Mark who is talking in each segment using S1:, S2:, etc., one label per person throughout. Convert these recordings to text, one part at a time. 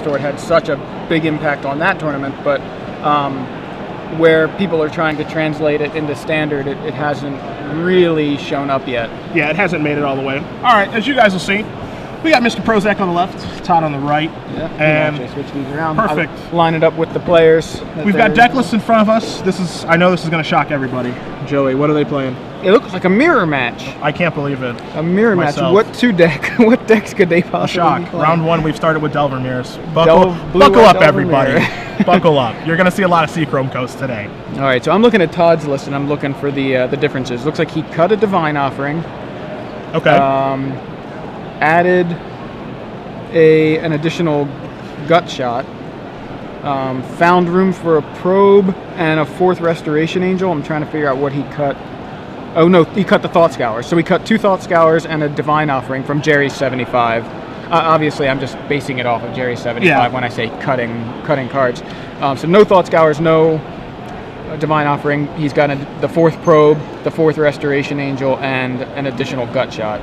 S1: Tour, it had such a big impact on that tournament, but where people are trying to translate it into standard, it hasn't really shown up yet.
S2: Yeah, it hasn't made it all the way. All right, as you guys will see, we got Mr. Prosak on the left, Todd on the right.
S1: Yeah,
S2: and
S1: actually switch these around.
S2: Perfect.
S1: I'll line it up with the players.
S2: We've got deck lists in front of us. I know this is going to shock everybody. Joey, what are they playing?
S1: It looks like a mirror match.
S2: I can't believe it.
S1: A mirror
S2: Myself.
S1: match. What decks could they possibly
S2: Shock.
S1: be playing?
S2: Round 1, we've started with Delver mirrors. Buckle up, everybody. Buckle up. You're going to see a lot of Seachrome Coast today.
S1: All right, so I'm looking at Todd's list, and I'm looking for the differences. Looks like he cut a Divine Offering.
S2: Okay.
S1: Added an additional Gut Shot. Found room for a Probe and a 4th Restoration Angel. I'm trying to figure out what he cut. Oh no, he cut the Thought Scours. So he cut 2 Thought Scours and a Divine Offering from Jerry's 75. Obviously, I'm just basing it off of Jerry's 75 when I say cutting cards. So no Thought Scours, no Divine Offering. He's got the 4th Probe, the 4th Restoration Angel, and an additional Gut Shot.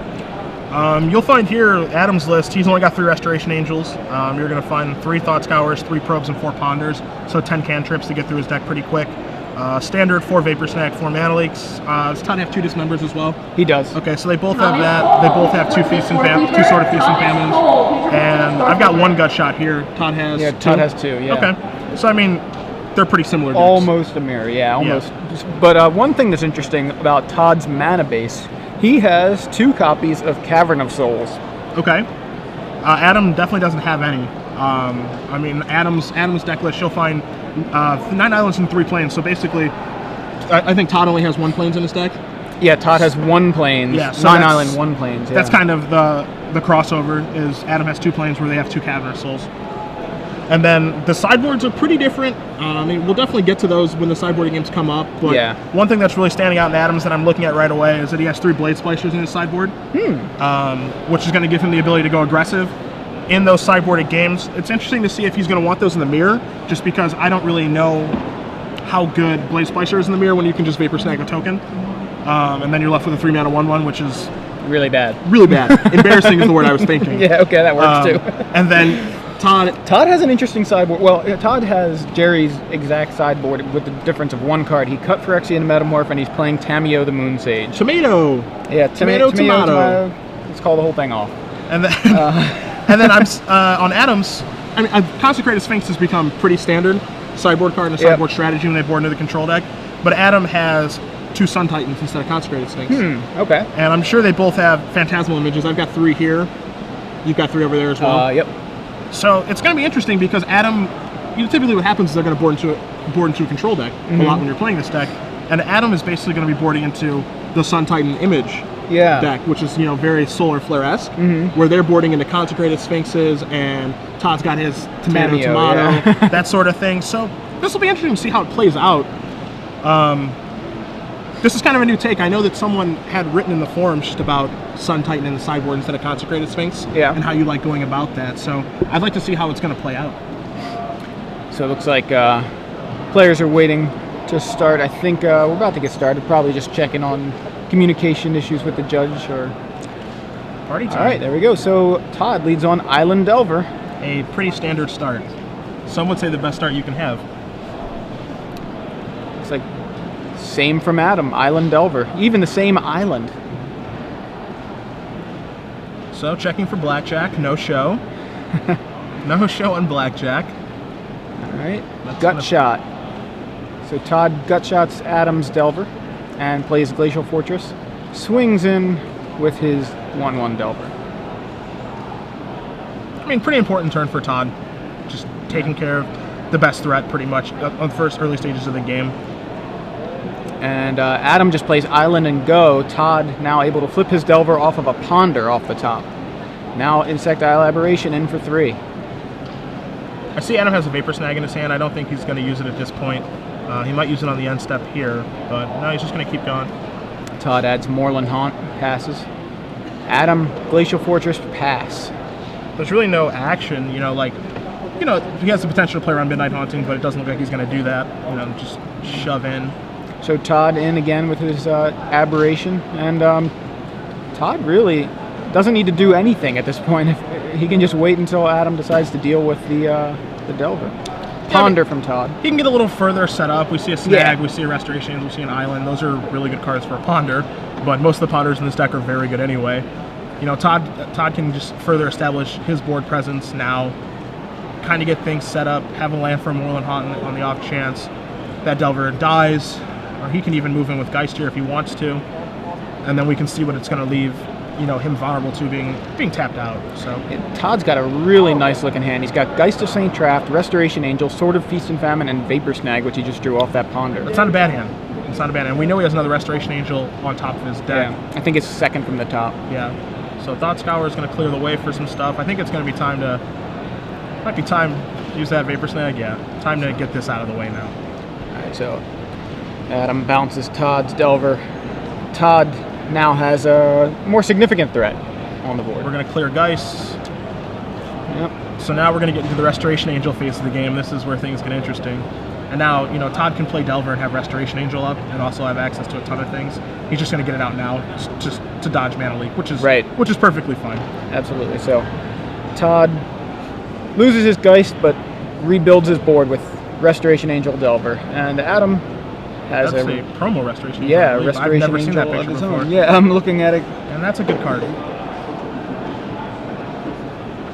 S2: You'll find here, Adam's list, he's only got 3 Restoration Angels. You're going to find 3 Thought Scours, 3 Probes, and 4 Ponders. So 10 cantrips to get through his deck pretty quick. Standard, 4 Vapor Snag, 4 Mana Leaks. Does Todd have 2 Dismembers as well?
S1: He does.
S2: Okay, so they both have that. They both have 2 Sword of Feast and Famines. And I've got 1 Gut Shot here. Todd has 2?
S1: Yeah, Todd has 2, yeah.
S2: Okay. So, I mean, they're pretty similar decks.
S1: Almost a mirror, yeah, almost. Yeah. But one thing that's interesting about Todd's mana base, he has 2 copies of Cavern of Souls.
S2: Okay. Adam definitely doesn't have any. I mean, Adam's deck list, you'll find 9 islands and 3 plains. So basically, I think Todd only has 1 plains in his deck.
S1: Yeah, Todd has 1 plains. Yeah, so 9 island, 1 plains. Yeah.
S2: That's kind of the crossover. Is Adam has 2 plains where they have 2 Cavern of Souls. And then the sideboards are pretty different. I mean, we'll definitely get to those when the sideboarding games come up. But one thing that's really standing out in Adam's that I'm looking at right away is that he has 3 Blade Splicers in his sideboard, which is going to give him the ability to go aggressive in those sideboarded games. It's interesting to see if he's going to want those in the mirror, just because I don't really know how good Blade Splicer is in the mirror when you can just Vapor Snag a token. And then you're left with a 3-mana 1/1, which is
S1: really bad.
S2: Really bad. Embarrassing is the word I was thinking.
S1: Yeah, okay, that works too.
S2: And then Todd
S1: has an interesting sideboard. Well, Todd has Jerry's exact sideboard with the difference of 1 card. He cut Phyrexian Metamorph, and he's playing Tameo the Moon Sage.
S2: Tomato.
S1: Yeah, tomato. Let's call the whole thing off.
S2: And then, and then I'm on Adam's. I mean, Consecrated Sphinx has become pretty standard sideboard card in the sideboard strategy when they board into the control deck. But Adam has 2 Sun Titans instead of Consecrated Sphinx.
S1: Okay. And
S2: I'm sure they both have Phantasmal Images. I've got 3 here. You've got 3 over there as well.
S1: Yep.
S2: So it's going to be interesting because Adam, typically what happens is they're going to board into a control deck a lot when you're playing this deck, and Adam is basically going to be boarding into the Sun Titan Image deck, which is very Solar Flare-esque, where they're boarding into Consecrated Sphinxes, and Todd's got his tomato, that sort of thing. So this will be interesting to see how it plays out. This is kind of a new take. I know that someone had written in the forums just about Sun Titan in the sideboard instead of Consecrated Sphinx, and how you like going about that. So I'd like to see how it's going to play out.
S1: So it looks like players are waiting to start. I think we're about to get started. Probably just checking on communication issues with the judge or
S2: party time.
S1: All right, there we go. So Todd leads on Island Delver.
S2: A pretty standard start. Some would say the best start you can have.
S1: Looks like same from Adam, Island Delver. Even the same island.
S2: So checking for blackjack, no show. No show on blackjack.
S1: All right, Gut Shot. So Todd gut shots Adam's Delver and plays Glacial Fortress. Swings in with his 1/1 Delver.
S2: I mean, pretty important turn for Todd. Just taking care of the best threat pretty much on the first early stages of the game.
S1: And Adam just plays Island and Go. Todd now able to flip his Delver off of a Ponder off the top. Now Insectile Aberration in for 3.
S2: I see Adam has a Vapor Snag in his hand. I don't think he's going to use it at this point. He might use it on the end step here, but no, he's just going to keep going.
S1: Todd adds Moorland Haunt, passes. Adam, Glacial Fortress, pass.
S2: There's really no action, he has the potential to play around Midnight Haunting, but it doesn't look like he's going to do that. Just shove in.
S1: So Todd in again with his Aberration, and Todd really doesn't need to do anything at this point. he can just wait until Adam decides to deal with the Delver. Ponder from Todd.
S2: He can get a little further set up. We see a snag, we see a restoration, we see an island. Those are really good cards for a ponder, but most of the ponders in this deck are very good anyway. You know, Todd can just further establish his board presence now, kind of get things set up, have a land for Moorland Haunt on the off chance that Delver dies, or he can even move in with Geist here if he wants to, and then we can see what it's going to leave, you know, him vulnerable to being tapped out. So
S1: Todd's got a really nice looking hand. He's got Geist of Saint Traft, Restoration Angel, Sword of Feast and Famine, and Vapor Snag, which he just drew off that ponder.
S2: It's not a bad hand. It's not a bad hand. We know he has another Restoration Angel on top of his deck.
S1: Yeah, I think it's second from the top.
S2: Yeah. So Thought Scour is going to clear the way for some stuff. I think it's going to be time to use that Vapor Snag. Yeah, time to get this out of the way now.
S1: All right, so Adam bounces Todd's Delver. Todd now has a more significant threat on the board.
S2: We're going to clear Geist.
S1: Yep.
S2: So now we're going to get into the Restoration Angel phase of the game. This is where things get interesting. And now, you know, Todd can play Delver and have Restoration Angel up and also have access to a ton of things. He's just going to get it out now just to dodge Mana Leak, which is perfectly fine.
S1: Absolutely. So Todd loses his Geist but rebuilds his board with Restoration Angel Delver. And Adam has
S2: a promo Restoration Angel.
S1: Yeah, Restoration
S2: I've never seen that
S1: Angel
S2: picture
S1: of his
S2: before.
S1: own. Yeah, I'm looking at it.
S2: And that's a good card.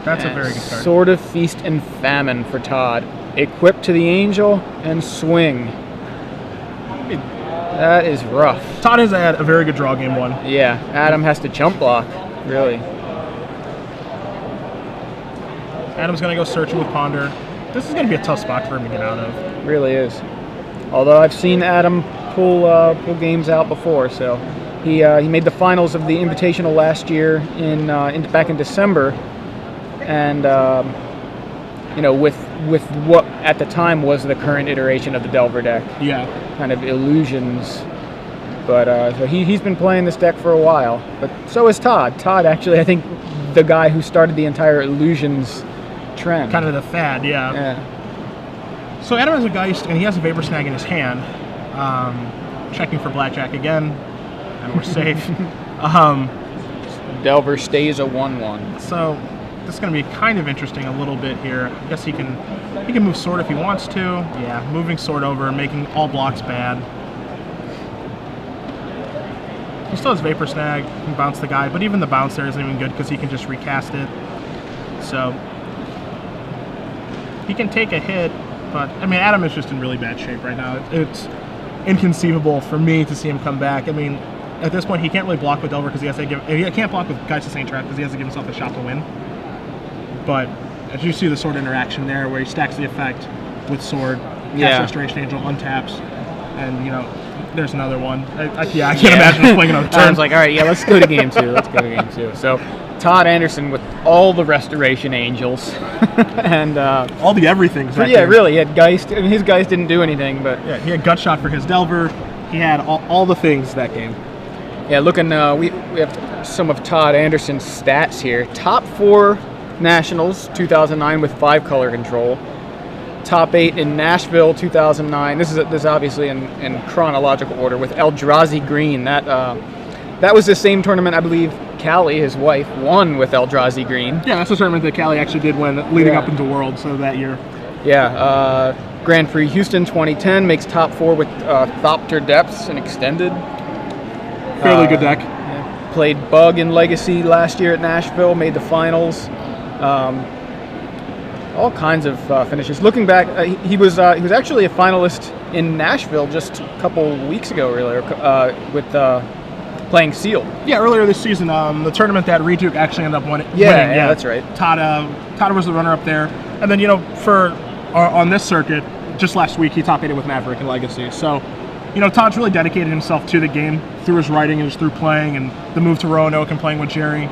S2: That's a very good card.
S1: Sword of Feast and Famine for Todd. Equip to the Angel and swing. That is rough.
S2: Todd has had a very good draw game one.
S1: Yeah, Adam has to jump block, really.
S2: Adam's going to go searching with Ponder. This is going to be a tough spot for him to get out of.
S1: Really is. Although I've seen Adam pull games out before, so he made the finals of the Invitational last year back in December, and you know, with what at the time was the current iteration of the Delver deck.
S2: Yeah.
S1: Kind of illusions. But so he's been playing this deck for a while. But so is Todd. Todd actually, I think, the guy who started the entire illusions trend.
S2: Kind of the fad, yeah.
S1: Yeah.
S2: So Adam has a Geist and he has a Vapor Snag in his hand. Checking for blackjack again, and we're safe.
S1: Delver stays a 1/1.
S2: So this is going to be kind of interesting a little bit here. I guess he can move Sword if he wants to. Yeah, moving Sword over, making all blocks bad. He still has Vapor Snag, he can bounce the guy, but even the bounce there isn't even good because he can just recast it. So he can take a hit, but I mean, Adam is just in really bad shape right now. It's inconceivable for me to see him come back. I mean, at this point, he can't really block with Delver because he can't block with Geist of Saint Traft because he has to give himself a shot to win. But as you see the Sword interaction there, where he stacks the effect with Sword, casts Restoration Angel, untaps, and you know, there's another one. I can't imagine him playing another turn.
S1: I was like, all right, yeah, let's go to game two. Let's go to game two. So Todd Anderson with all the Restoration Angels and
S2: all the everythings.
S1: Yeah, really, he had Geist. I mean, his Geist didn't do anything, but
S2: yeah, he had Gut Shot for his Delver. He had all the things that game.
S1: Yeah, looking, we have some of Todd Anderson's stats here. Top 4 Nationals 2009 with 5 color control. Top 8 in Nashville 2009. This is obviously in chronological order with Eldrazi Green. That was the same tournament, I believe, Callie, his wife, won with Eldrazi Green.
S2: Yeah, that's the tournament that Callie actually did win leading up into Worlds that year.
S1: Yeah, Grand Prix Houston 2010 makes top 4 with Thopter Depths and Extended.
S2: Fairly good deck.
S1: Yeah. Played Bug in Legacy last year at Nashville, made the finals. All kinds of finishes. Looking back, he was actually a finalist in Nashville just a couple weeks ago, really, with playing Seal.
S2: Yeah, earlier this season, the tournament that Reduke actually ended up winning.
S1: Yeah, that's right.
S2: Todd was the runner-up there, and then on this circuit, just last week he top 8'd with Maverick in Legacy. So, Todd's really dedicated himself to the game through his writing and just through playing, and the move to Roanoke and playing with Jerry.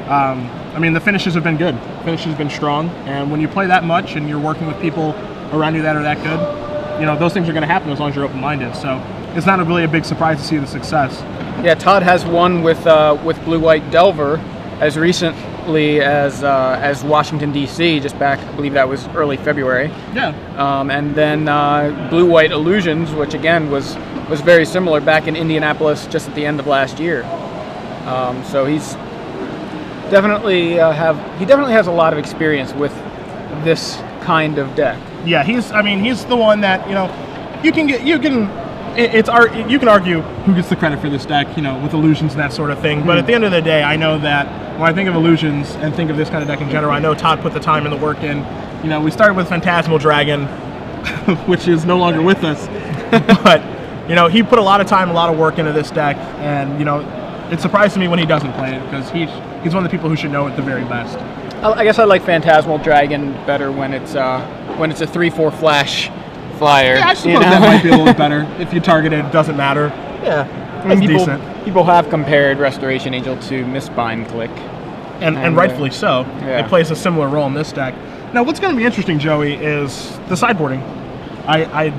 S2: The finishes have been good. Finishes have been strong, and when you play that much and you're working with people around you that are that good, those things are going to happen as long as you're open-minded. So it's not really a big surprise to see the success.
S1: Yeah, Todd has won with Blue-White Delver as recently as Washington D.C. just back, I believe that was early February.
S2: Yeah.
S1: And then Blue-White Illusions, which again was very similar back in Indianapolis just at the end of last year. So definitely has a lot of experience with this kind of deck.
S2: Yeah, he's the one that, you can argue who gets the credit for this deck, with illusions and that sort of thing. But at the end of the day, I know that when I think of illusions and think of this kind of deck in general, I know Todd put the time and the work in. We started with Phantasmal Dragon, which is no longer with us, but he put a lot of time, a lot of work into this deck, and it surprises me when he doesn't play it, because he's one of the people who should know it the very best.
S1: I guess I like Phantasmal Dragon better when it's a 3/4 flash flyer.
S2: Yeah, I suppose that might be a little better. If you target it, it doesn't matter.
S1: Yeah,
S2: that's decent.
S1: People have compared Restoration Angel to Mistbind Click.
S2: And rightfully so.
S1: Yeah.
S2: It plays a similar role in this deck. Now, what's going to be interesting, Joey, is the sideboarding. I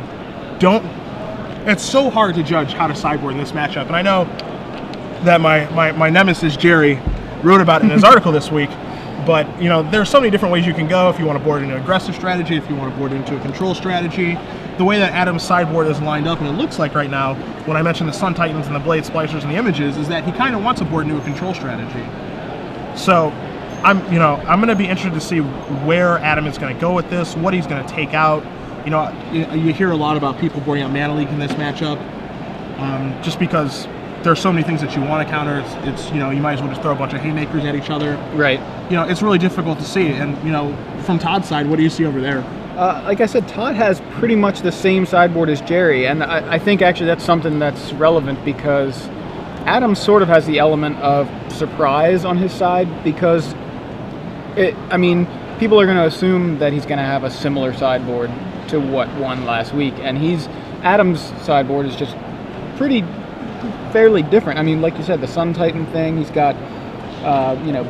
S2: don't... It's so hard to judge how to sideboard in this matchup. And I know that my nemesis, Jerry, wrote about it in his article this week. But, there's so many different ways you can go. If you want to board into an aggressive strategy, if you want to board into a control strategy. The way that Adam's sideboard is lined up, and it looks like right now, when I mentioned the Sun Titans and the Blade Splicers and the images, is that he kind of wants to board into a control strategy. So, I'm going to be interested to see where Adam is going to go with this, what he's going to take out. You hear a lot about people boarding out Mana Leak in this matchup, just because there's so many things that you want to counter. It's you might as well just throw a bunch of haymakers at each other.
S1: Right.
S2: It's really difficult to see. And from Todd's side, what do you see over there?
S1: Like I said, Todd has pretty much the same sideboard as Jerry, and I think actually that's something that's relevant, because Adam sort of has the element of surprise on his side, because people are going to assume that he's going to have a similar sideboard to what won last week, and Adam's sideboard is just fairly different. Like you said, the Sun Titan thing, he's got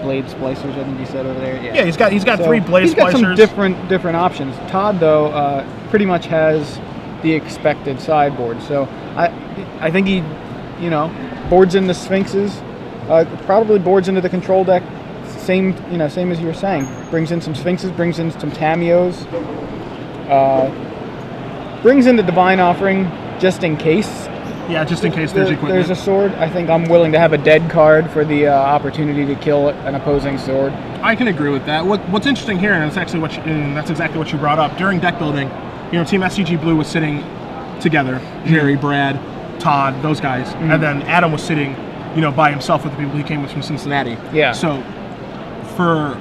S1: Blade Splicers, I think you said over there.
S2: Yeah, he's got 3 Blade Splicers.
S1: He's got some different options. Todd, though, pretty much has the expected sideboard. So I think he, boards in the Sphinxes, probably boards into the control deck. Same as you were saying. Brings in some Sphinxes, brings in some Tamios, brings in the Divine Offering just in case.
S2: Yeah, just in case there's equipment.
S1: There's a sword. I think I'm willing to have a dead card for the opportunity to kill an opposing sword.
S2: I can agree with that. What's interesting here, and that's exactly what you brought up, during deck building, Team SCG Blue was sitting together, Jerry, Brad, Todd, those guys, and then Adam was sitting, by himself with the people he came with from Cincinnati.
S1: Yeah.
S2: So for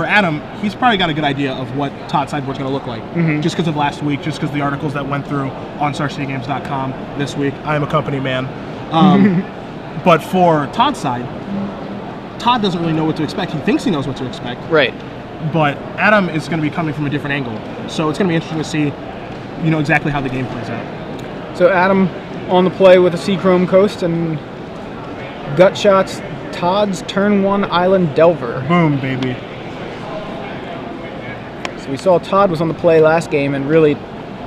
S2: Adam, he's probably got a good idea of what Todd's sideboard's going to look like, just because of last week, just because of the articles that went through on StarCityGames.com this week. I am a company man. But for Todd's side, Todd doesn't really know what to expect. He thinks he knows what to expect.
S1: Right.
S2: But Adam is going to be coming from a different angle. So it's going to be interesting to see, exactly how the game plays out.
S1: So Adam on the play with a Sea-Chrome Coast and gut shots Todd's turn 1 Island Delver.
S2: Boom, baby.
S1: So we saw Todd was on the play last game and really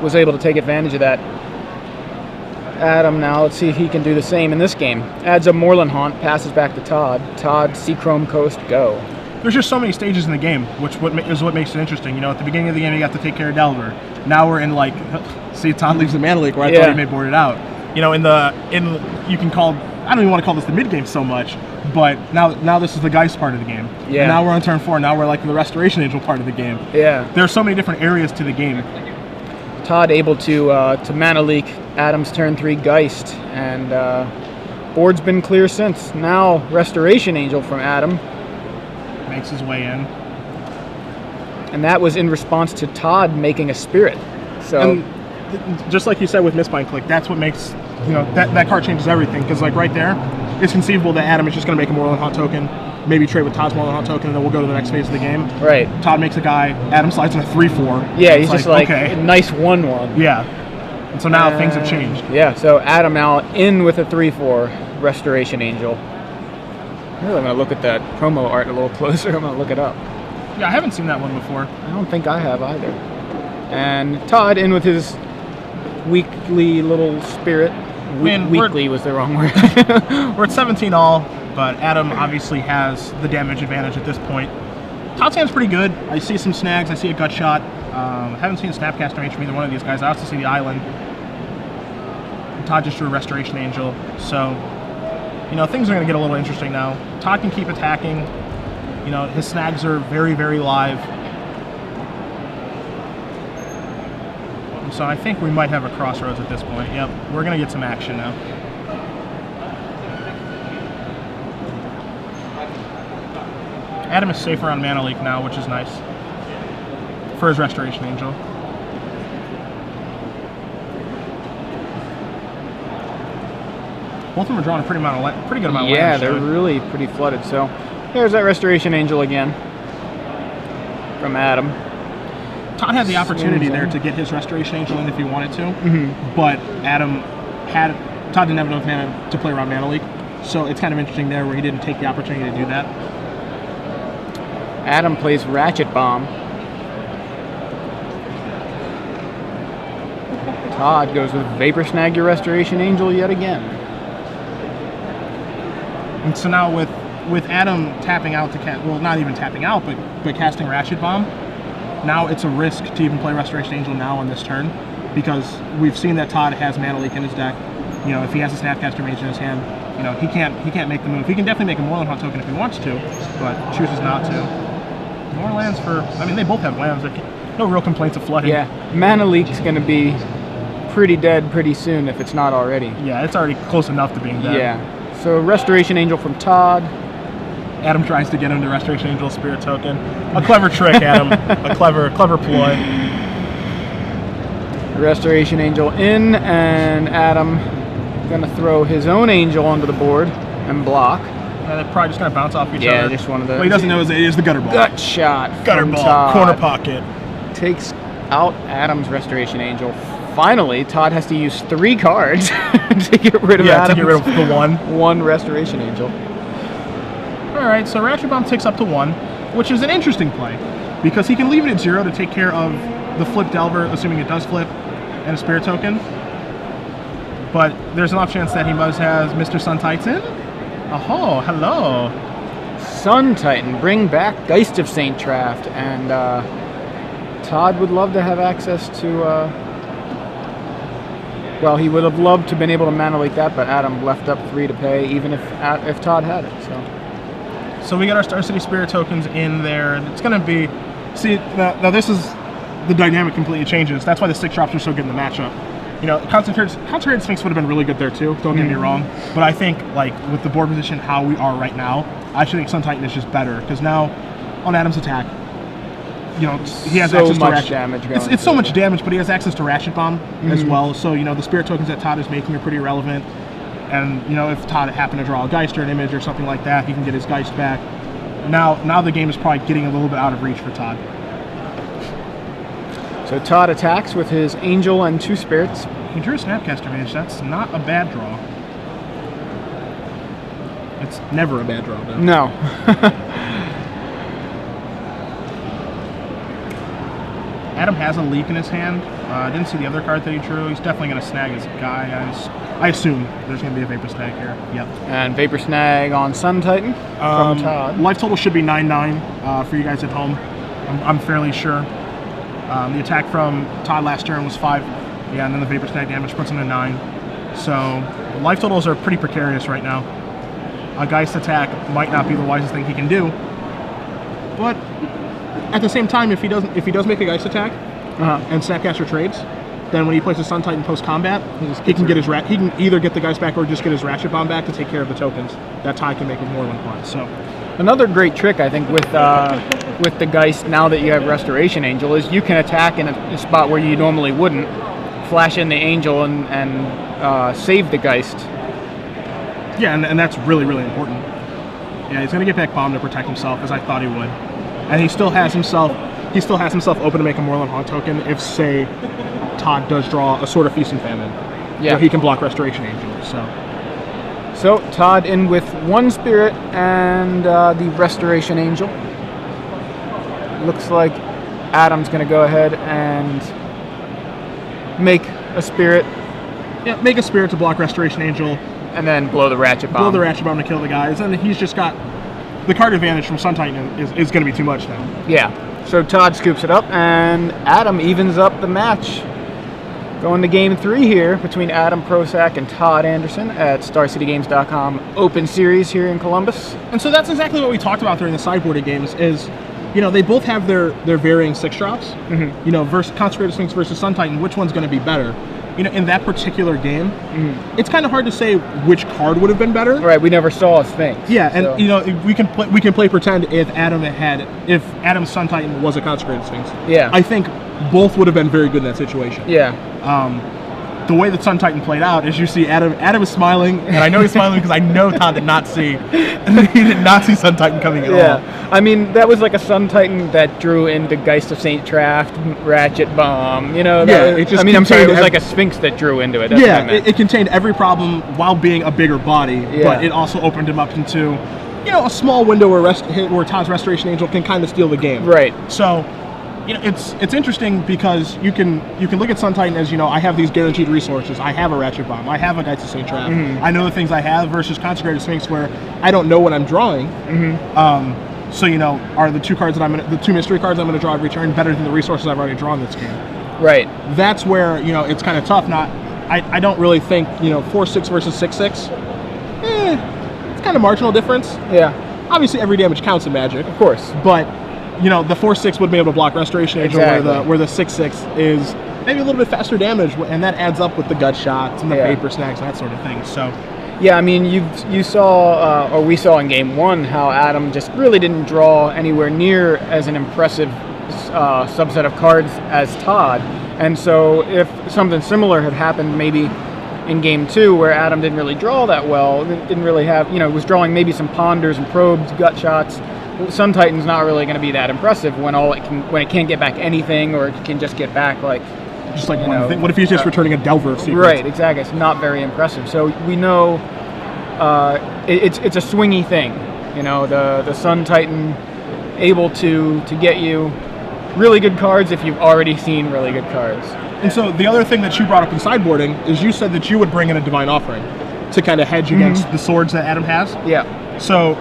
S1: was able to take advantage of that. Adam now, let's see if he can do the same in this game. Adds a Moorland Haunt, passes back to Todd. Todd, Sea-Chrome Coast, go.
S2: There's just so many stages in the game, which is what makes it interesting. At the beginning of the game, you got to take care of Delver. Now we're in see, Todd leaves the Mana Leak where I thought he may board it out. You can call, I don't even want to call this the mid game so much, but now this is the Geist part of the game.
S1: Yeah.
S2: And now we're on turn 4. Now we're in the Restoration Angel part of the game.
S1: Yeah.
S2: There are so many different areas to the game.
S1: Todd able to Mana Leak Adam's turn 3 Geist, and board's been clear since. Now Restoration Angel from Adam.
S2: Makes his way in.
S1: And that was in response to Todd making a Spirit. So,
S2: and just like you said with Mistbind Click, that's what makes, that card changes everything. Because right there, it's conceivable that Adam is just going to make a Moorland Haunt token, maybe trade with Todd's Moorland Haunt token, and then we'll go to the next phase of the game.
S1: Right.
S2: Todd makes a guy, Adam slides in a 3/4.
S1: Yeah, he's just
S2: okay.
S1: Nice 1/1.
S2: Yeah. And so now things have changed.
S1: Yeah, so Adam now in with a 3/4 Restoration Angel. Really, I'm going to look at that promo art a little closer. I'm going to look it up.
S2: Yeah, I haven't seen that one before.
S1: I don't think I have either. And Todd in with his weekly little Spirit. Weekly was the wrong word.
S2: We're at 17 all, but Adam obviously has the damage advantage at this point. Todd's hand's pretty good. I see some snags. I see a gut shot. I haven't seen a Snapcaster Mage from either one of these guys. I also see the Island. Todd just drew a Restoration Angel. So, things are going to get a little interesting now. Todd can keep attacking. You know, his snags are very, very live. So I think we might have a crossroads at this point. Yep, we're going to get some action now. Adam is safer on Mana Leak now, which is nice for his Restoration Angel. Both of them are drawing a pretty good amount of land.
S1: Yeah, they're really pretty flooded. So there's that Restoration Angel again from Adam.
S2: Todd had the opportunity there to get his Restoration Angel in if he wanted to, but Todd didn't have enough mana to play around Mana Leak, so it's kind of interesting there where he didn't take the opportunity to do that.
S1: Adam plays Ratchet Bomb. Todd goes with Vapor Snag your Restoration Angel yet again.
S2: And so now with Adam tapping out to cast, well, not even tapping out, but casting Ratchet Bomb, now it's a risk to even play Restoration Angel now on this turn, because we've seen that Todd has Mana Leak in his deck. You know, if he has a Snapcaster Mage in his hand, you know, he can't make the move. He can definitely make a Moreland Hunt token if he wants to, but chooses not to. More lands for, I mean, they both have lands. No real complaints of flooding.
S1: Yeah, Mana Leak's going to be pretty dead pretty soon if it's not already.
S2: Yeah, it's already close enough to being dead.
S1: Yeah. So Restoration Angel from Todd.
S2: Adam tries to get him to Restoration Angel Spirit Token. A clever trick, Adam. A clever ploy.
S1: Restoration Angel in, and Adam gonna throw his own angel onto the board and block.
S2: And they're probably just gonna bounce off each other.
S1: Yeah, just one of the.
S2: What he doesn't know is it is the gutter ball.
S1: Gut shot.
S2: Gutter
S1: from
S2: ball.
S1: Todd.
S2: Corner pocket.
S1: Takes out Adam's Restoration Angel. Finally, Todd has to use 3 cards to get rid of Adam's.
S2: To get rid of the
S1: one Restoration Angel.
S2: Alright, so Ratchet Bomb ticks up to 1, which is an interesting play, because he can leave it at 0 to take care of the Flip Delver, assuming it does flip, and a Spirit Token. But there's an off chance that he must have Mr. Sun Titan. Oh, hello.
S1: Sun Titan, bring back Geist of Saint Traft, and Todd would love to have access to, well, he would have loved to have been able to Mana Leak that, but Adam left up 3 to pay, even if Todd had it,
S2: So we got our Star City Spirit tokens in there. It's going to be, see, now this is, the dynamic completely changes. That's why the 6 drops are so good in the matchup. You know, Concentrated Sphinx would have been really good there too, don't get me wrong. But I think, like, with the board position, how we are right now, I actually think Sun Titan is just better. Because now, on Adam's attack, you know, he has access to Ratchet.
S1: Damage
S2: it's so much damage, but he has access to Ratchet Bomb as well. So, you know, the Spirit tokens that Todd is making are pretty relevant. And, you know, if Todd happened to draw a Geist or an image or something like that, he can get his Geist back. Now the game is probably getting a little bit out of reach for Todd.
S1: So Todd attacks with his Angel and 2 Spirits.
S2: He drew a Snapcaster Mage. That's not a bad draw. It's never a bad draw, though.
S1: No.
S2: Adam has a Leak in his hand. I didn't see the other card that he drew. He's definitely going to snag his guy. I assume there's going to be a Vapor Snag here. Yep.
S1: And Vapor Snag on Sun Titan from Todd.
S2: Life total should be 9/9 for you guys at home. I'm fairly sure. The attack from Todd last turn was 5. Yeah, and then the Vapor Snag damage puts him to 9. So life totals are pretty precarious right now. A Geist attack might not be the wisest thing he can do. But at the same time, if he does make a Geist attack and Snapcaster trades, then when he plays his Sun Titan post combat, he can either get the Geist back or just get his Ratchet Bomb back to take care of the tokens that Todd can make with more than one. So
S1: another great trick, I think, with the Geist, now that you have Restoration Angel, is you can attack in a spot where you normally wouldn't, flash in the Angel and save the Geist.
S2: Yeah, and that's really, really important. Yeah, he's going to get back Bomb to protect himself, as I thought he would. And he still has himself open to make a Moreland Haunt token if, say, Todd does draw a Sword of Feast and Famine. Yeah. So he can block Restoration Angel.
S1: So Todd in with 1 Spirit and the Restoration Angel. Looks like Adam's going to go ahead and make a Spirit.
S2: Yeah, make a Spirit to block Restoration Angel.
S1: And then blow the Ratchet Bomb.
S2: Blow the Ratchet Bomb to kill the guys. And he's just got... The card advantage from Sun Titan is going to be too much now.
S1: Yeah. So Todd scoops it up, and Adam evens up the match. Going to game 3 here between Adam Prosak and Todd Anderson at StarCityGames.com Open Series here in Columbus.
S2: And so that's exactly what we talked about during the sideboarding games is, they both have their varying 6 drops. Versus Consecrated Sphinx versus Sun Titan, which one's going to be better? In that particular game, it's kind of hard to say which card would have been better.
S1: Right, we never saw a Sphinx.
S2: Yeah, and we can play pretend if Adam's Sun Titan was a Consecrated Sphinx.
S1: Yeah.
S2: I think both would have been very good in that situation.
S1: Yeah.
S2: The way that Sun Titan played out is you see Adam is smiling, and I know he's smiling because I know Todd did not see Sun Titan coming at all.
S1: Yeah, I mean, that was like a Sun Titan that drew into Geist of St. Traft, Ratchet Bomb,
S2: it just
S1: I'm sorry, it was like a Sphinx that drew into it. That's what I meant.
S2: It contained every problem while being a bigger body, but it also opened him up into, a small window where Todd's Restoration Angel can kind of steal the game.
S1: Right.
S2: So, it's interesting because you can look at Sun Titan as, I have these guaranteed resources. I have a Ratchet Bomb. I have a Geist of St. Traft. I know the things I have versus Consecrated Sphinx where I don't know what I'm drawing. So, are the 2 cards the 2 mystery cards I'm going to draw every turn better than the resources I've already drawn this game?
S1: Right.
S2: That's where, it's kind of tough. I don't really think, 4/6 versus 6/6. It's kind of marginal difference.
S1: Yeah.
S2: Obviously, every damage counts in Magic.
S1: Of course.
S2: But the 4/6 would be able to block Restoration Angel, where the 6/6 is maybe a little bit faster damage, and that adds up with the gut shots and the paper snacks and that sort of thing. So,
S1: yeah, I mean, you saw, or we saw in game 1 how Adam just really didn't draw anywhere near as an impressive subset of cards as Todd, and so if something similar had happened maybe in game 2 where Adam didn't really draw that well, didn't really have, was drawing maybe some ponders and probes, gut shots. Sun Titan's not really going to be that impressive when it can't get back anything, or it can just get back one thing.
S2: What if he's just returning a Delver of Secrets?
S1: Right, exactly. It's not very impressive. So we know it's a swingy thing. The Sun Titan able to get you really good cards if you've already seen really good cards.
S2: And so the other thing that you brought up in sideboarding is you said that you would bring in a Divine Offering to kind of hedge against the swords that Adam has.
S1: Yeah.
S2: So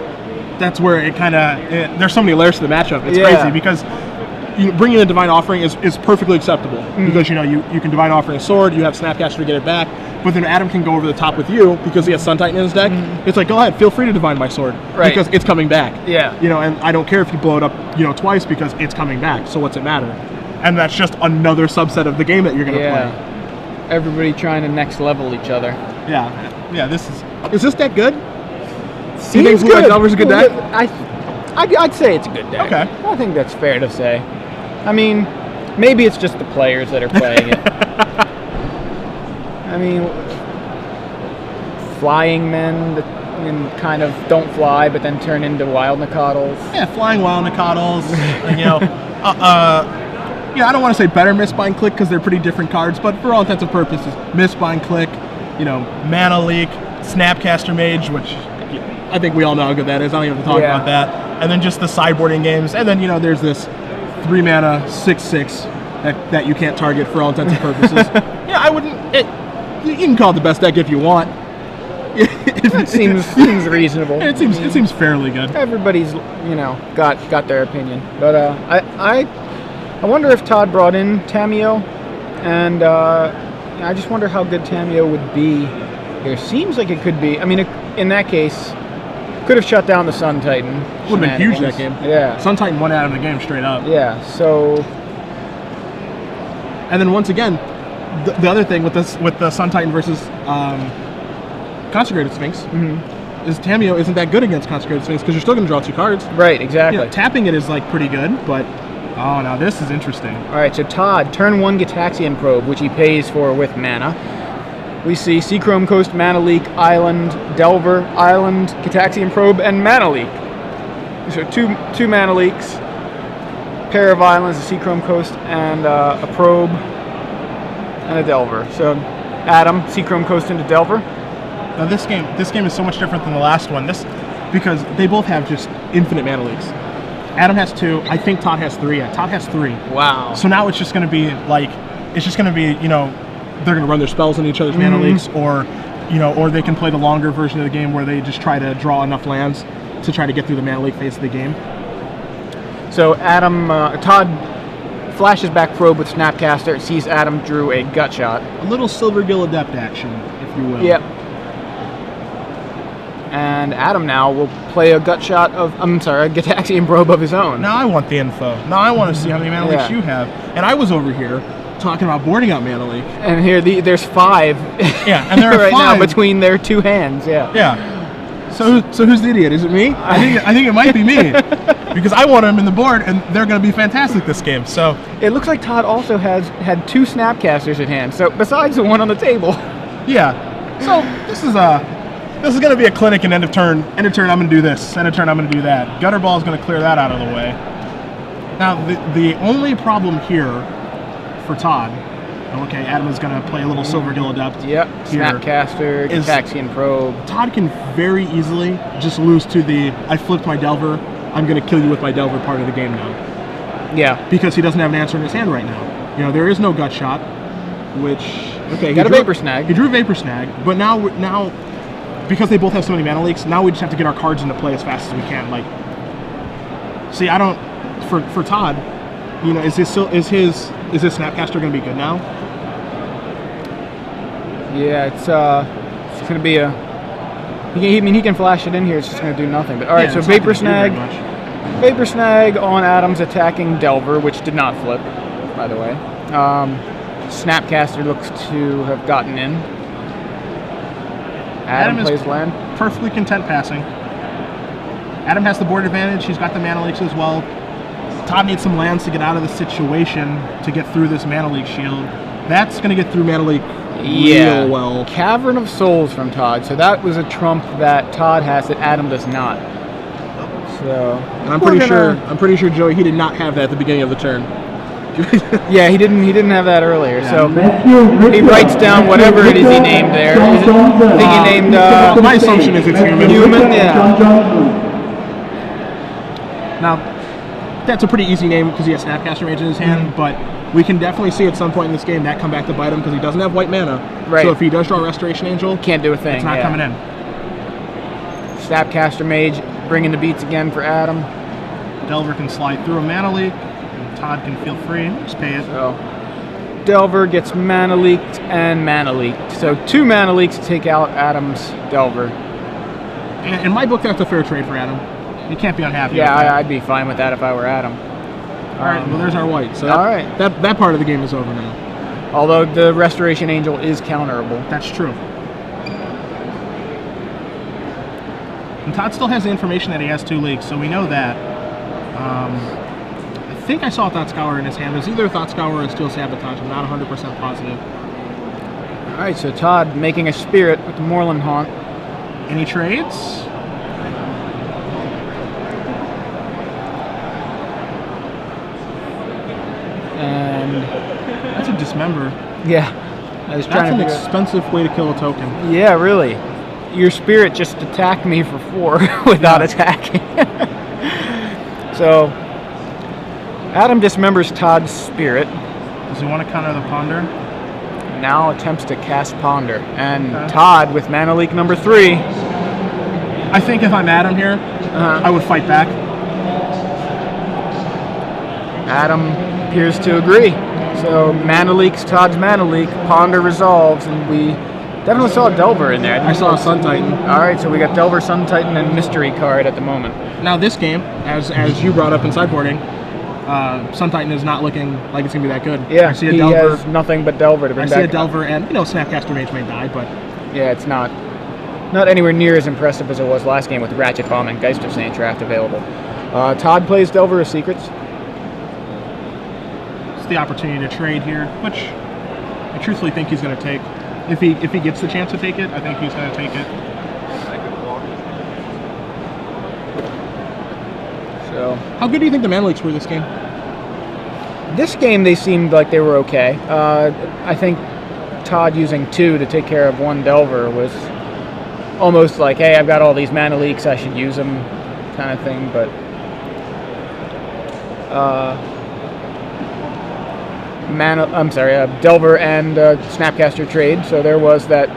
S2: that's where it kind of there's so many layers to the matchup. It's crazy because bringing in a Divine Offering is perfectly acceptable because you can Divine Offering a sword, you have Snapcaster to get it back, but then Adam can go over the top with you because he has Sun Titan in his deck. It's like, go ahead, feel free to Divine my sword because it's coming back.
S1: Yeah.
S2: And I don't care if you blow it up twice because it's coming back. So what's it matter? And that's just another subset of the game that you're going to play.
S1: Everybody trying to next level each other.
S2: Yeah. Is this deck good?
S1: Seems
S2: Blue Red Delver's a good deck?
S1: I'd say it's a good deck.
S2: Okay.
S1: I think that's fair to say. I mean, maybe it's just the players that are playing it. I mean, flying men that kind of don't fly but then turn into wild Nicodles.
S2: Yeah, flying wild Nicodles. I don't want to say better Mistbind Click because they're pretty different cards, but for all intents and purposes, Mistbind Click, Mana Leak, Snapcaster Mage, which I think we all know how good that is. I don't even have to talk about that. And then just the sideboarding games. And then, there's this 3-mana 6/6 that you can't target for all intents and purposes. I wouldn't... you can call it the best deck if you want.
S1: It seems reasonable.
S2: It seems fairly good.
S1: Everybody's, got their opinion. But I wonder if Todd brought in Tamiyo, and I just wonder how good Tamiyo would be here. Seems like it could be. I mean, in that case, could have shut down the Sun Titan.
S2: Would have been huge that game.
S1: Yeah.
S2: Sun Titan won out of the game straight up.
S1: Yeah, so...
S2: And then once again, the other thing with the Sun Titan versus Consecrated Sphinx is Tamiyo isn't that good against Consecrated Sphinx because you're still going to draw 2 cards.
S1: Right, exactly.
S2: Tapping it is pretty good, but now this is interesting.
S1: All right, so Todd, turn 1 Gitaxian Probe, which he pays for with mana. We see Seachrome Coast, Mana Leak, Island, Delver, Island, Gitaxian Probe, and Mana Leak. So two Mana Leaks, pair of Islands, a Seachrome Coast, and a Probe, and a Delver. So Adam, Seachrome Coast into Delver.
S2: Now this game is so much different than the last one. Because they both have just infinite Mana Leaks. Adam has 2. I think Todd has 3. Yeah, Todd has 3.
S1: Wow.
S2: So now it's just going to be they're going to run their spells in each other's Mana Leaks, or they can play the longer version of the game where they just try to draw enough lands to try to get through the Mana Leak phase of the game.
S1: So Todd flashes back probe with Snapcaster, sees Adam drew a gut shot.
S2: A little Silvergill Adept action, if you will.
S1: Yep. And Adam now will play a gut shot of, a Gataxian probe of his own.
S2: Now I want the info. Now I want to see how many mana leaks you have. And I was over here talking about boarding out mana leak.
S1: And here there's 5.
S2: Yeah, and there are
S1: right
S2: 5
S1: now between their 2 hands. Yeah.
S2: Yeah. So who's the idiot? Is it me? I think it might be me. Because I want them in the board, and they're going to be fantastic this game. So
S1: it looks like Todd also had 2 Snapcasters in hand. So besides the one on the table.
S2: Yeah. So this is going to be a clinic and end of turn. End of turn, I'm going to do this. End of turn, I'm going to do that. Gutter Ball is going to clear that out of the way. Now the only problem here for Todd. Okay, Adam is going to play a little Silvergill Adept.
S1: Yep. Snapcaster, Gataxian probe.
S2: Todd can very easily just lose to the I flipped my Delver. I'm going to kill you with my Delver part of the game now.
S1: Yeah.
S2: Because he doesn't have an answer in his hand right now. You know, there is no gut shot, which okay,
S1: he got a Vapor Snag.
S2: He drew a Vapor Snag, but now because they both have so many mana leaks, now we just have to get our cards into play as fast as we can. Like, see, I don't for Todd, you know, is his Snapcaster going to be good now?
S1: Yeah, it's going to be a. He can flash it in here. It's just going to do nothing. But all right, so Vapor Snag. Vapor Snag on Adam's attacking Delver, which did not flip, by the way. Snapcaster looks to have gotten in. Adam plays land.
S2: Perfectly content passing. Adam has the board advantage. He's got the mana leaks as well. Todd needs some lands to get out of the situation to get through this mana leak shield. That's going to get through mana leak real well.
S1: Cavern of Souls from Todd. So that was a trump that Todd has that Adam does not. So
S2: and I'm pretty sure Joey, he did not have that at the beginning of the turn.
S1: Yeah, he didn't have that earlier. Yeah. So he writes down whatever it is he named there. I think he named.
S2: My assumption is it's human.
S1: Human, yeah.
S2: Now, that's a pretty easy name because he has Snapcaster Mage in his hand, but we can definitely see at some point in this game that come back to bite him because he doesn't have white mana.
S1: Right.
S2: So if he does draw Restoration Angel,
S1: can't do a thing.
S2: It's not coming in.
S1: Snapcaster Mage bringing the beats again for Adam.
S2: Delver can slide through a mana leak. Todd can feel free and just pay it.
S1: So Delver gets mana leaked and mana leaked. So 2 mana leaks to take out Adam's Delver.
S2: In my book, that's a fair trade for Adam. You can't be unhappy.
S1: Yeah, I'd be fine with that if I were Adam.
S2: All right, well, there's our white. So
S1: all right,
S2: that part of the game is over now.
S1: Although the Restoration Angel is counterable.
S2: That's true. And Todd still has the information that he has 2 leaks, so we know that. I think I saw a Thought Scour in his hand. It was either a Thought Scour or a Steel Sabotage. I'm not 100% positive.
S1: All right, so Todd making a Spirit with the Moorland Haunt.
S2: Any trades?
S1: And
S2: that's a Dismember.
S1: Yeah, I was trying to.
S2: That's an expensive way to kill a token.
S1: Yeah, really. Your Spirit just attacked me for 4 without attacking. So Adam dismembers Todd's Spirit.
S2: Does he want to counter the Ponder?
S1: Now attempts to cast Ponder. And Todd with mana leak number 3.
S2: I think if I'm Adam here, I would fight back.
S1: Adam appears to agree. So mana leaks Todd's mana leak, Ponder resolves, and we definitely saw a Delver in there.
S2: I saw a Sun Titan.
S1: All right, so we got Delver, Sun Titan, and Mystery card at the moment.
S2: Now this game, as you brought up in sideboarding, Sun Titan is not looking like it's going to be that good.
S1: Yeah,
S2: I see a
S1: he
S2: Delver,
S1: has nothing but Delver to bring back.
S2: I see a Delver, and Snapcaster Mage may die, but
S1: yeah, it's not anywhere near as impressive as it was last game with Ratchet Bomb and Geist of Sainttraft available. Todd plays Delver of Secrets.
S2: It's the opportunity to trade here, which I truthfully think he's going to take. If he gets the chance to take it, I think he's going to take it.
S1: So,
S2: how good do you think the mana leaks were this game?
S1: This game, they seemed like they were okay. I think Todd using 2 to take care of 1 Delver was almost like, hey, I've got all these mana leaks, I should use them, kind of thing. But Delver and Snapcaster trade. So there was that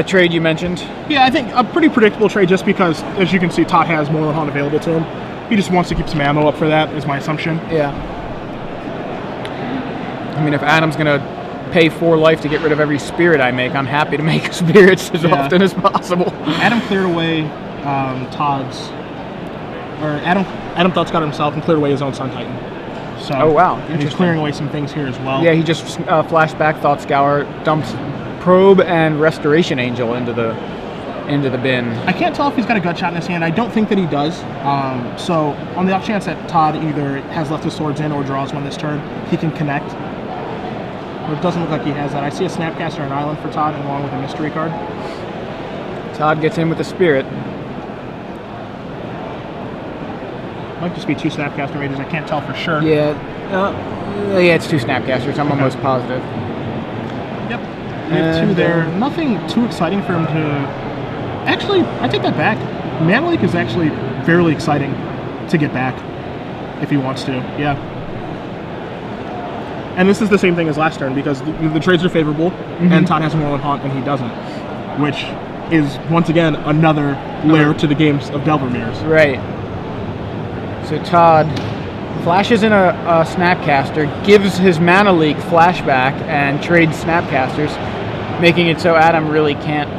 S1: trade you mentioned.
S2: Yeah, I think a pretty predictable trade, just because, as you can see, Todd has Moorland Haunt available to him. He just wants to keep some ammo up for that, is my assumption.
S1: Yeah. I mean, if Adam's going to pay 4 life to get rid of every spirit I make, I'm happy to make spirits as often as possible.
S2: Adam cleared away Todd's... Or Adam thought Scott himself and cleared away his own Sun Titan. So,
S1: oh, wow.
S2: And he's clearing away some things here as well.
S1: Yeah, he just flashed back Thought Scour, dumps Probe and Restoration Angel into the bin.
S2: I can't tell if he's got a gut shot in his hand. I don't think that he does. So on the off chance that Todd either has left his swords in or draws one this turn, he can connect. But it doesn't look like he has that. I see a Snapcaster and Island for Todd along with a mystery card.
S1: Todd gets in with the spirit.
S2: Might just be 2 Snapcaster Mages. I can't tell for sure.
S1: Yeah, yeah, it's 2 Snapcasters. I'm almost positive.
S2: Yep. We have 2 there. Nothing too exciting for him to... Actually, I take that back. Mana Leak is actually fairly exciting to get back if he wants to. Yeah. And this is the same thing as last turn because the trades are favorable, and Todd has a Moorland Haunt and he doesn't, which is once again another layer to the games of Delvermere's.
S1: Right. So Todd flashes in a Snapcaster, gives his Mana Leak flashback, and trades Snapcasters, making it so Adam really can't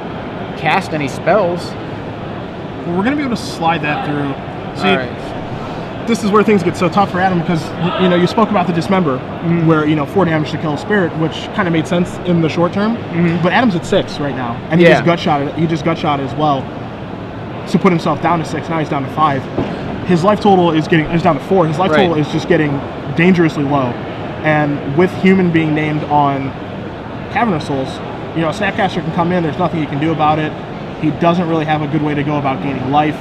S1: cast any spells.
S2: Well, we're going to be able to slide that through. See,
S1: all right.
S2: This is where things get so tough for Adam because, you spoke about the Dismember, where, 4 damage to kill a spirit, which kind of made sense in the short term. But Adam's at 6 right now, and he just gut shot it. He just gut shot as well to put himself down to 6. Now he's down to 5. His life total is down to 4. His life total is just getting dangerously low. And with Human being named on Cavernous Souls, a Snapcaster can come in. There's nothing he can do about it. He doesn't really have a good way to go about gaining life.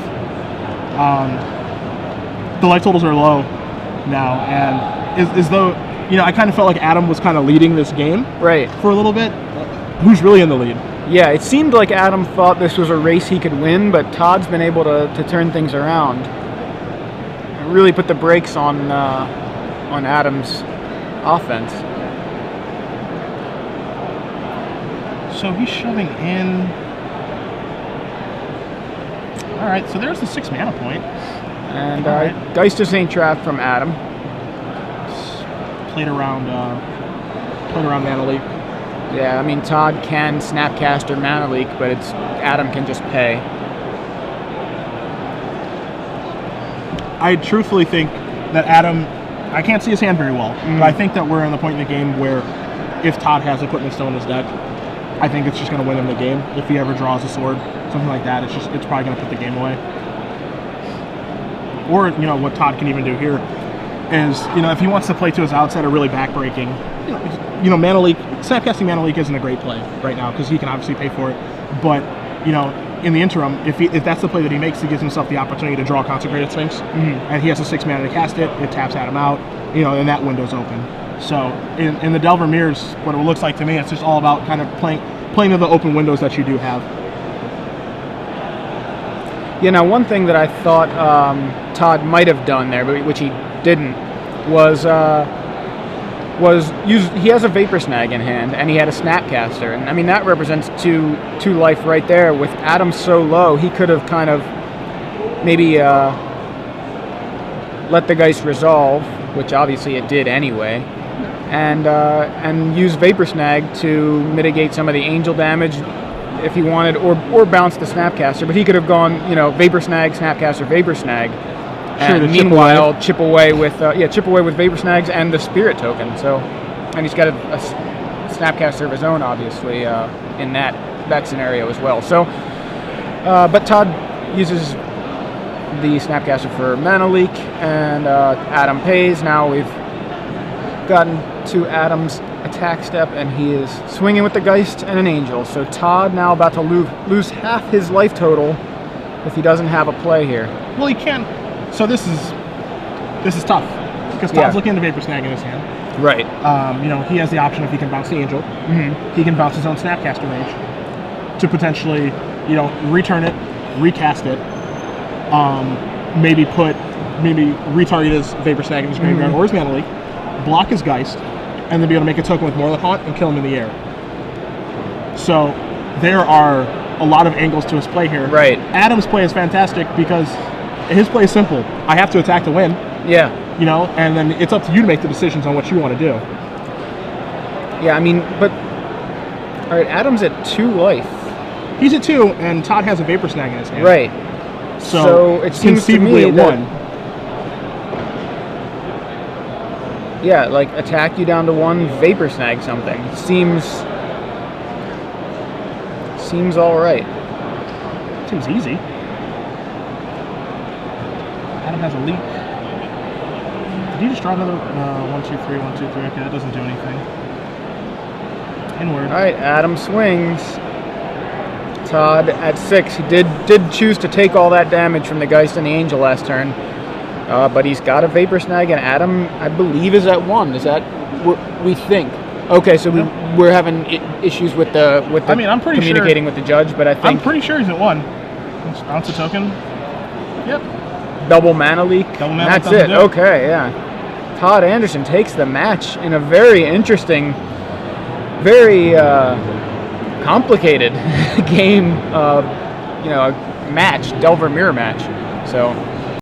S2: The life totals are low now, and as though I kind of felt like Adam was kind of leading this game for a little bit. Who's really in the lead?
S1: Yeah, it seemed like Adam thought this was a race he could win, but Todd's been able to turn things around. Really put the brakes on Adam's offense.
S2: So he's shoving in. All right, so there's the 6 mana point.
S1: And Geist of St. Trap from Adam.
S2: Played around Mana Leak.
S1: Yeah, I mean Todd can Snapcaster Mana Leak, but Adam can just pay.
S2: I truthfully think that Adam, I can't see his hand very well, but I think that we're in the point in the game where if Todd has Equipment Stone in his deck, I think it's just going to win him the game. If he ever draws a sword, something like that, it's probably going to put the game away. Or, what Todd can even do here is, if he wants to play to his outside or really backbreaking, Mana Leak, Snapcasting Mana Leak isn't a great play right now because he can obviously pay for it. But, in the interim, if that's the play that he makes, he gives himself the opportunity to draw Consecrated Sphinx, and he has a 6 mana to cast it. It taps Adam out, and that window's open. So in the Delvermere's, what it looks like to me, it's just all about kind of playing to the open windows that you do have.
S1: One thing that I thought Todd might have done there, but which he didn't, was he has a Vapor Snag in hand, and he had a Snapcaster, and I mean that represents two life right there. With Adam so low, he could have kind of maybe let the Geist resolve, which obviously it did anyway, and use Vapor Snag to mitigate some of the angel damage if he wanted, or bounce the Snapcaster. But he could have gone, Vapor Snag, Snapcaster, Vapor Snag. And meanwhile, chip away with Vapor Snags and the Spirit token. So, and he's got a Snapcaster of his own, obviously, in that scenario as well. So, but Todd uses the Snapcaster for Mana Leak, and Adam pays. Now we've gotten to Adam's attack step, and he is swinging with the Geist and an Angel. So Todd now about to lose half his life total if he doesn't have a play here.
S2: Well, he can. So this is tough because Todd's looking into Vapor Snag in his hand.
S1: Right.
S2: He has the option if he can bounce the Angel. He can bounce his own Snapcaster Mage to potentially, return it, recast it, maybe retarget his Vapor Snag in his graveyard or his Mana Leak, block his Geist, and then be able to make a token with Moorland Haunt and kill him in the air. So there are a lot of angles to his play here.
S1: Right.
S2: Adam's play is fantastic because his play is simple. I have to attack to win.
S1: Yeah.
S2: And then it's up to you to make the decisions on what you want to do.
S1: Yeah, I mean, but all right, Adam's at 2 life.
S2: He's at 2, and Todd has a Vapor Snag in his hand.
S1: Right. So it seems to me
S2: at
S1: that,
S2: 1.
S1: yeah, like attack you down to 1, Vapor Snag something. Seems all right.
S2: Seems easy. Adam has a leak. Did you just draw another 1, 2, 3, 1, 2, 3? Okay, that doesn't do anything. Inward.
S1: All right, Adam swings. Todd at 6. He did choose to take all that damage from the Geist and the Angel last turn, but he's got a Vapor Snag, and Adam, I believe, is at 1. Is that what we think? Okay, so we're having issues with the
S2: I mean, I'm pretty
S1: communicating with the judge, but I think
S2: I'm pretty sure he's at 1. Let's bounce a token. Yep.
S1: double mana leak.
S2: Double mana
S1: That's
S2: leak,
S1: it. Okay, yeah. Todd Anderson takes the match in a very interesting, very complicated game, match, Delver Mirror match. So